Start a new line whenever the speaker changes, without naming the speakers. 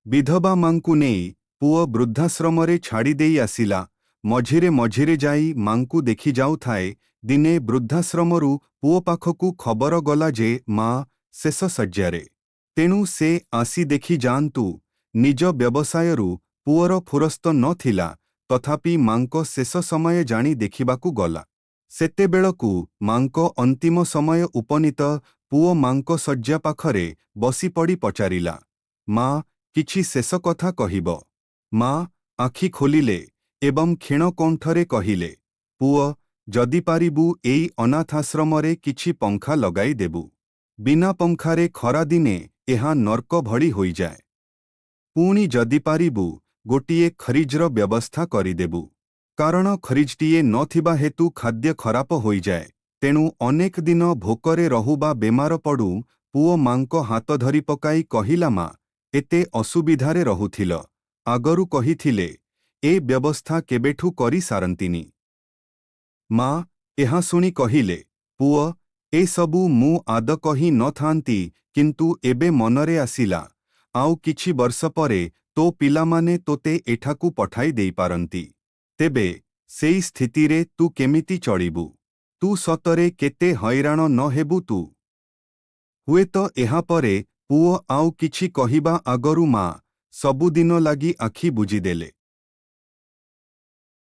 ବିଧବା ମାଙ୍କୁ ନେଇ ପୁଅ ବୃଦ୍ଧାଶ୍ରମରେ ଛାଡ଼ିଦେଇ ଆସିଲା। ମଝିରେ ମଝିରେ ଯାଇ ମାଙ୍କୁ ଦେଖି ଯାଉଥାଏ। ଦିନେ ବୃଦ୍ଧାଶ୍ରମରୁ ପୁଅ ପାଖକୁ ଖବର ଗଲା ଯେ ମା ଶେଷ ଶଯ୍ୟାରେ। ତେଣୁ ସେ ଆସି ଦେଖି ଯାଆନ୍ତୁ। ନିଜ ବ୍ୟବସାୟରୁ ପୁଅର ଫୁରସ୍ତ ନ ଥିଲା, ତଥାପି ମାଙ୍କ ଶେଷ ସମୟ ଜାଣି ଦେଖିବାକୁ ଗଲା। ସେତେବେଳକୁ ମାଙ୍କ ଅନ୍ତିମ ସମୟ ଉପନୀତ। ପୁଅ ମାଙ୍କ ଶଯ୍ୟା ପାଖରେ ବସିପଡ଼ି ପଚାରିଲା, ମା କିଛି ଶେଷ କଥା କହିବ? ମା ଆଖି ଖୋଲିଲେ ଏବଂ କ୍ଷୀଣ କଣ୍ଠରେ କହିଲେ, ପୁଅ ଯଦି ପାରିବୁ ଏଇ ଅନାଥାଶ୍ରମରେ କିଛି ପଙ୍ଖା ଲଗାଇ ଦେବୁ। ବିନା ପଙ୍ଖାରେ ଖରାଦିନେ ଏହା ନର୍କ ଭଳି ହୋଇଯାଏ। ପୁଣି ଯଦି ପାରିବୁ ଗୋଟିଏ ଖରିଜର ବ୍ୟବସ୍ଥା କରିଦେବୁ। କାରଣ ଖରିଜଟିଏ ନଥିବା ହେତୁ ଖାଦ୍ୟ ଖରାପ ହୋଇଯାଏ। ତେଣୁ ଅନେକ ଦିନ ଭୋକରେ ରହୁ ବା ବେମାର ପଡ଼ୁ। ପୁଅ ମାଙ୍କ ହାତ ଧରି ପକାଇ କହିଲା, ମା ଏତେ ଅସୁବିଧାରେ ରହୁଥିଲ, ଆଗରୁ କହିଥିଲେ ଏ ବ୍ୟବସ୍ଥା କେବେଠୁ କରି ସାରନ୍ତିନି। ମା ଏହା ଶୁଣି କହିଲେ, ପୁଅ ଏସବୁ ମୁଁ ଆଦ କହି ନ ଥାନ୍ତି, କିନ୍ତୁ ଏବେ ମନରେ ଆସିଲା। ଆଉ କିଛି ବର୍ଷ ପରେ ତୋ ପିଲାମାନେ ତୋତେ ଏଠାକୁ ପଠାଇ ଦେଇପାରନ୍ତି। ତେବେ ସେଇ ସ୍ଥିତିରେ ତୁ କେମିତି ଚଳିବୁ? ତୁ ସତରେ କେତେ ହଇରାଣ ନ ହେବୁ ତୁ? ହୁଏତ ଏହାପରେ ପୁଅ ଆଉ କିଛି କହିବା ଆଗରୁ ମା ସବୁଦିନ ଲାଗି ଆଖି ବୁଜିଦେଲେ।